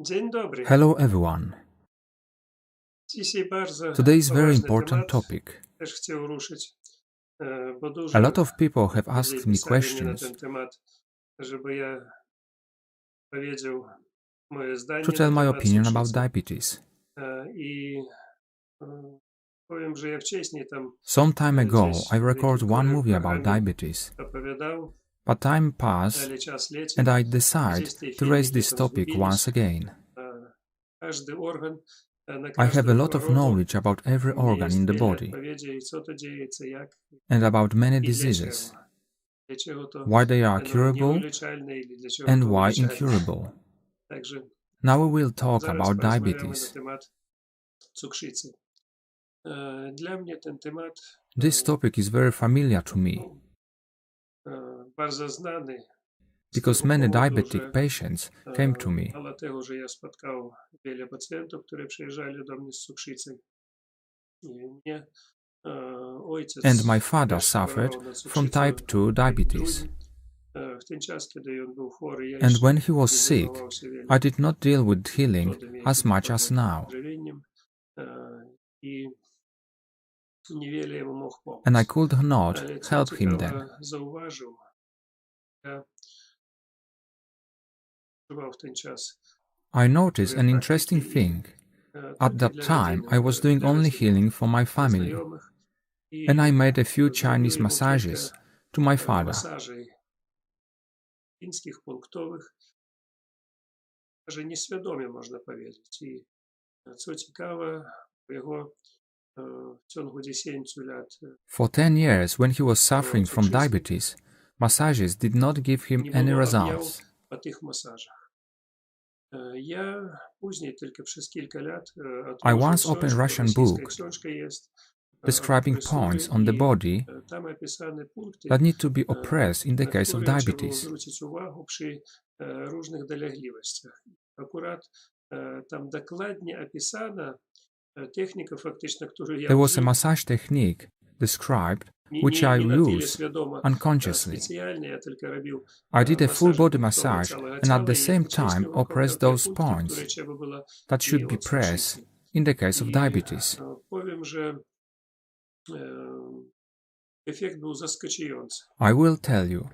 Dzień dobry. Hello everyone. Dzisiaj bardzo Today is very poważny important temat. topic. Też chcę ruszyć, bo A dużo lot of people have ludzi asked me pisali mnie na questions ten temat, żeby ja powiedział moje zdanie to na tell my temat opinion about cukrzycy. diabetes. I powiem, że ja wcześniej tam Some time ago, gdzieś I w recorded one jakimkolwiek movie about programie diabetes, opowiadał, but time passed ale czas leci. and I Gdzieś decided te to raise filmiki this tam topic zgubiliśmy. once again. Każdy organ, na I have a każdą lot of chorobę knowledge about every organ in the jest wiele body odpowiedzi, co to dzieje, co jak and about many i diseases, dlaczego. Dlaczego to why they are no, curable nieuleczalne i dlaczego and to why uleczalne. incurable. Także Now we will talk zaraz about porozmawiamy na diabetes. temat cukrzycy. Dla mnie ten temat This topic is very familiar to me bardzo znany z because tego many powodu, diabetic że patients came to me. mało tego, że ja spotkał wiele pacjentów, którzy przyjeżdżali do mnie z cukrzycą. I mnie ojciec And my father też suffered chorował na from cukrzycę, type 2 diabetes. w ten czas, kiedy on był chory, ja And jeszcze when he nie was sick, zajmował się wiele I did not deal with healing metodami, as much as jakimkolwiek now, żywieniem, i niewiele jemu mógł pomóc. and I could not Ale co help him ciekawe, then. zauważył, ja w ten czas I noticed an interesting thing. At that time, I was doing only healing for my family, and I made a few Chinese massages to my father. Masaży chińskich punktowych, że nieświadomie można powiedzieć. I co ciekawe, jego w ciągu 10 lat For 10 years, when he was suffering from diabetes, massages did not give him nie any było results. objawów po tych masażach. Ja później tylko przez kilka lat I once opened a Russian book książka jest describing points on the body tam opisane punkty, that need to be oppressed in the na case of które trzeba diabetes. zwrócić uwagę przy różnych dolegliwościach. Akurat tam dokładnie opisana technika faktyczna, którą ja There was a użyłem. massage technique described which Nie I na tyle use świadoma, unconsciously. specjalnie, ja tylko robił I did a full masaż body punktowy massage całego and at the ciała i same time jednocześnie oppressed te those punkty, points które trzeba było that should i be od pressed cukrzycy. in the case of I diabetes. powiem, że efekt był zaskakujący. I will tell you,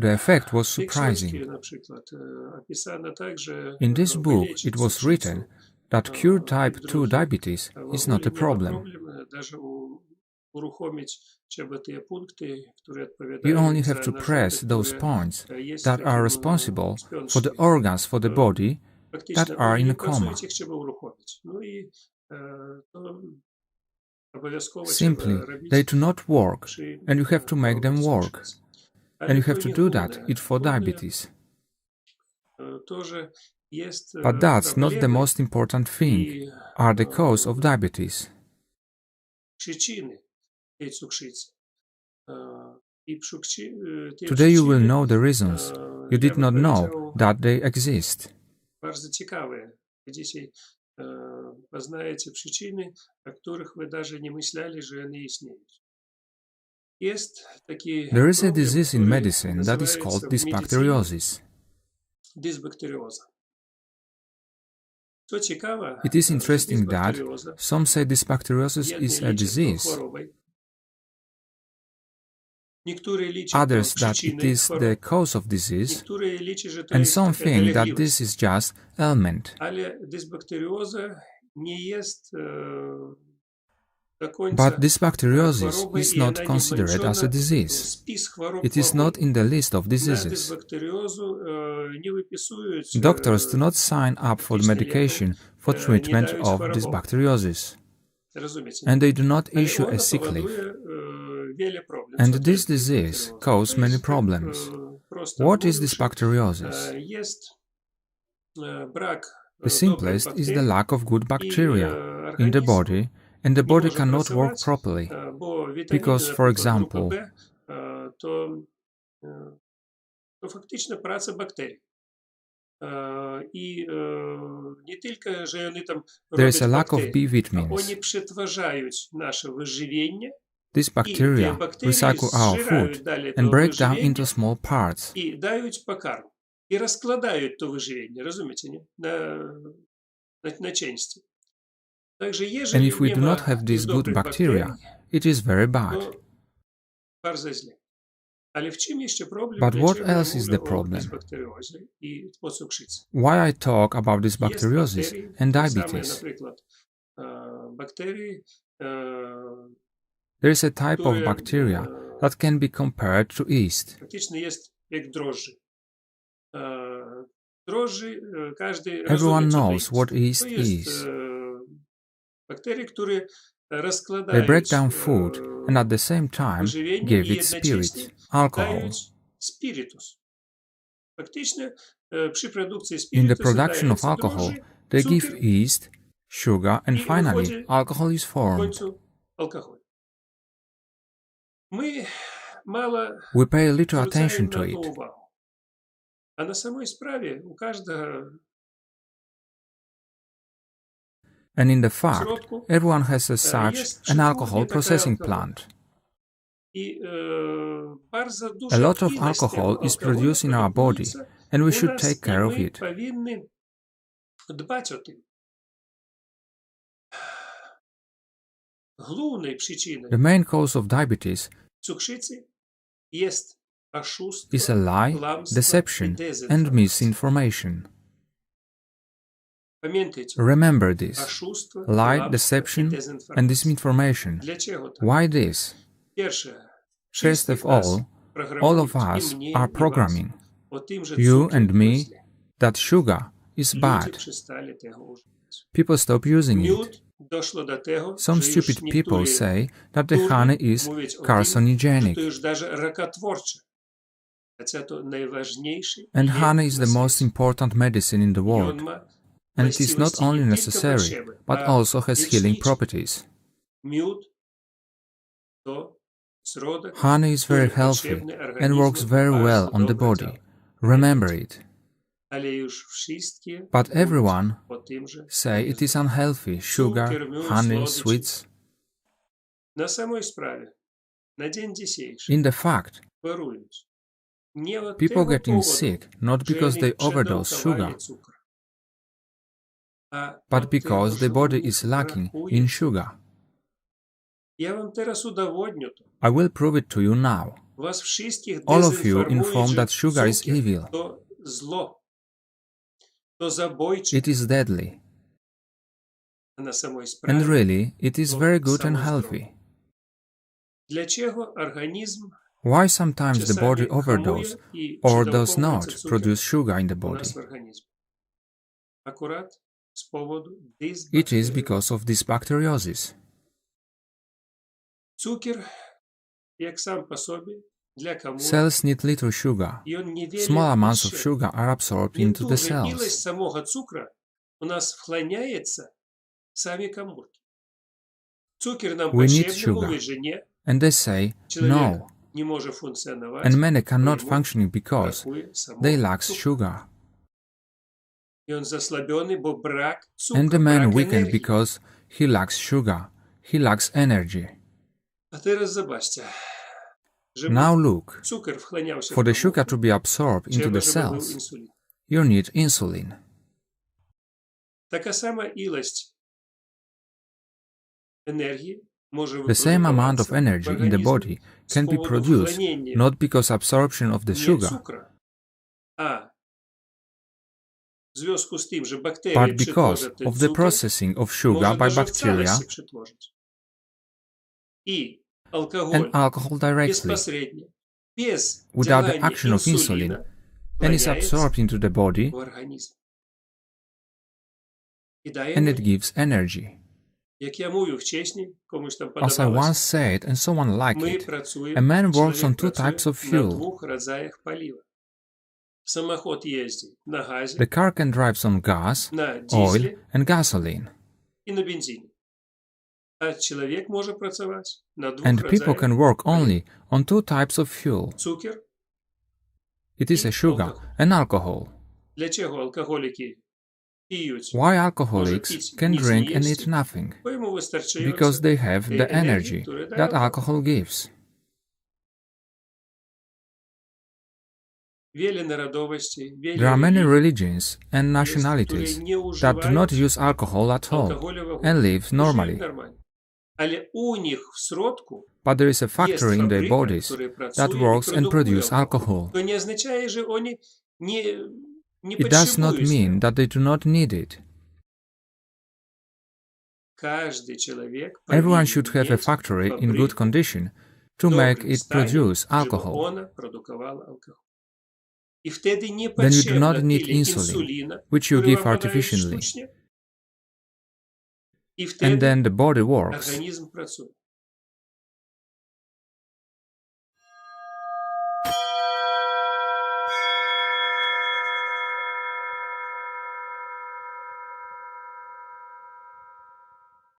the effect was W tej książce surprising. na przykład opisano tak, że In this book, wyleczyć it was cukrzycę written that cure type 2 diabetes is not a problem. Даже uruchomić trzeba te punkty, które You odpowiadają only za have to narządy, press those które points jest that w are takim responsible for the spiączniku. organs for the body Faktycznie that are one in nie a coma. pracują, ich trzeba uruchomić. No i to obowiązkowo Simply, trzeba robić they do not work, przy and you have to make them chorobie work. cukrzycy. And Ale you have to to nie do that główne. it for Główne diabetes. to, że jest But that's not the problemy most important thing, i are the cause of diabetes. przyczyny tej cukrzycy. I te Today you will przyczyny, know the reasons you did not know that they exist. bardzo ciekawe. Dzisiaj poznajecie przyczyny, o których wy даже nie myśleli, że one istnieją. Jest taki There is a problem, disease in który medicine that is nazywa called się w medycynie dysbacteriosis. dysbakterioza. Co ciekawe, It is że interesting that dysbakterioza some say dysbacteriosis jedni is a liczą to disease, chorobą, niektórzy liczą to others that it przyczyny is the choroby, cause of disease, niektórzy liczą, że to and jest some taka think that dolegliwość. this is just ailment. Ale dysbakterioza nie jest do końca But dysbacteriosis chorobą is i not ona nie considered as a włączona w disease. spis chorób It is not in the list of na diseases. dysbakteriozę nie wypisuють Doctors do not sign up for the medication for treatment of dysbacteriosis, rozumiecie? and they do not Ale issue ona a sick leave. powoduje wiele problemów. And Co to this jest disease dysbakterioza? causes To many jest, problems. prosto What is mówiąc, dysbacteriosis? jest brak The simplest is the bakterii lack of good i bacteria in the organizm body, and the nie body może cannot work pracować, properly. bo witaminy, Because, na for przykład grupy example, B, to faktycznie praca bakterii. I nie tylko, że one tam there is a robią lack of bakterie, B a vitamins. oni przetwarzają nasze wyżywienie These i te bacteria bakterie recycle our zżerają food dalej and to break down wyżywienie into small parts. i dają pokarm. і розкладають то виживання, розумієте, ні? На части. Также, And ежели if we do not нема have these good недобрих bacteria, бактерій, it is very bad. то bardzo źle. Але в чим є ще проблем? But Для what чого я else is the мовлю о problem? дисбактеріозі і по cukrzycy? Why I talk about this Є bacteriosis бактерії, and так само, diabetes? наприклад, бактерії, There is a type of które bacteria that can be compared to yeast. фактично є як дрожжі. Дрожжі, кожен Everyone розуміє, що knows це what є. yeast То є is. бактерії, які They розкладають break down food and at the same time виживання give і it spirit, одночасно alcohol. дають спіритус. Фактично, при продукції In the спіритусу production of дається alcohol, дрожжі, they give цукор yeast, sugar, and і finally виходить alcohol is в formed. кінцю алкоголь. Ми мало We pay little звертаємо attention to на то it. увагу. А на самій справі у кожного And in the fact, сродку everyone has as such є an alcohol шифрування processing така plant. і bardzo A duża lot of ilość alcohol tego is alkoholu produced in our body, produkується and we у should нас, take і care of ми it. повинні дбати о тим. Головною The причиною main cause of diabetes cukrzycy jest is oszustwo, a lie, kłamstwo deception, i and dezinformacja. misinformation. Pamiętajcie, Remember this. oszustwo, Lie, kłamstwo i deception, and dezinformacja. disinformation. Dlaczego tak? Why this? Pierwsze, First of wszystkich nas all of programuють, us і mnie, are і вас, programming, о тим же you цукрі and me, після. that sugar is Люди bad. przestали tego używać. People stop using it. Miód doszło do tego, Some że już stupid people niektórzy say that the durni honey is mówić o tym, że carcinogenic, to już даже rakotwórcze. A to najważniejszy and lek honey is na the most świecie. important medicine in the I world, on ma and it is not właściwości only nie tylko necessary, potrzebne, but a also has healing lecznicze. properties. Miód to środek, Honey is very który healthy potrzebny and organizmowi works very bardzo well on the dobrze body. działa. Remember it. Ale już wszystkie But mówią everyone o tym, że say it is unhealthy, sugar, cukier, miód, honey, słodycze. sweets. Na samej sprawie, na dzień dzisiejszy, In the fact, chorując, nie od people tego getting powodu, sick not że because oni they overdose przedawkowali sugar, cukru, a but od because tego, the że body u nich is lacking brakuje in cukru. sugar. Ja wam teraz udowodnię to. I will prove it to you now. Was wszystkich All of you dezinformuje, inform że that sugar is cukier evil. to zło, to zabójcze, It is deadly, a na samej and sprawie. really, it is to very good and samo healthy. Dlaczego organizm Why sometimes the body czasami overdose hamuje i or does przedawkowujący not cukier produce sugar in the u body? nas w organizmie? Akurat z powodu It is dysbakterii. because of this bacteriosis. Cukier, jak sam po sobie, dla komórek, Cells need little sugar. i on niewiele Small amounts of potrzebny. sugar are absorbed into the Nieduża ilość cells. samego cukru u nas wchłaniaється w same komórki. Cukier nam We need potrzebny, sugar. mówi, że nie. And they say Człowiek no, nie może funkcjonować, and many cannot bo mu functioning because brakuje samego they lack cukru. sugar. I on zasłabiony, bo brak And the cukru, man brak weakened energii. because he lacks sugar. He lacks energy. A teraz zobaczcie, żeby Now look, cukier wchłaniał się for w the komórki, sugar to be absorbed into trzeba, the żeby był cells, insulin. you need insulin. Taka sama ilość energii może The same amount of wyprodukować energy w in the organizmie body z can be powodu produced wchłaniania not because absorption of the nie sugar, cukru, a w związku z tym, że bakterie but because przetworzą ten of the cukier, processing of sugar może by даже w całość bacteria się przetworzyć. I alkohol and alcohol directly, bezpośrednio, bez without the działania action of insulin, insulina, and is wchłaniaється absorbed into the body, w organizm. I daje and it energię. gives energy. Jak ja mówił wcześniej, komuś tam As I podobało once się, said, and someone liked my it, pracujemy, a man works człowiek on two pracuje types of na fuel. dwóch rodzajach paliwa. Samochód jeździ na gazie, The car can drive on gas, na oil, diesle and gasoline, i na benzynie. A człowiek może pracować na dwóch and people rodzajach can work paliwa. only on two types of fuel. Cukier. It is a sugar and alcohol. Dlaczego alkoholiki piють? Why alcoholics can drink and eat nothing? Bo йому wystarczająco Because they have tej the energii, energy którą daje that alkohol. alcohol gives. wiele narodowości, There wiele are many religii, religions and nationalities które nie that do not używają use alcohol at all alkoholu w ogóle. and live Żyją normally. normalnie. Ale u nich w środku But there is a jest factory in their fabryka, bodies która that pracuje i works and produkuje produces alcohol. To nie oznacza, że oni nie It does not potrzebują mean that they do not need it. Każdy człowiek Everyone powinien should have a mieć factory in good fabrykę condition to w make dobrym it stanie, produce żeby alcohol. ona produkowała alkohol. I wtedy nie Then you do potrzebna not need tyle insulin, insulina, which you który give wam podają artificially. sztucznie. I And wtedy then the body works organizm pracuje.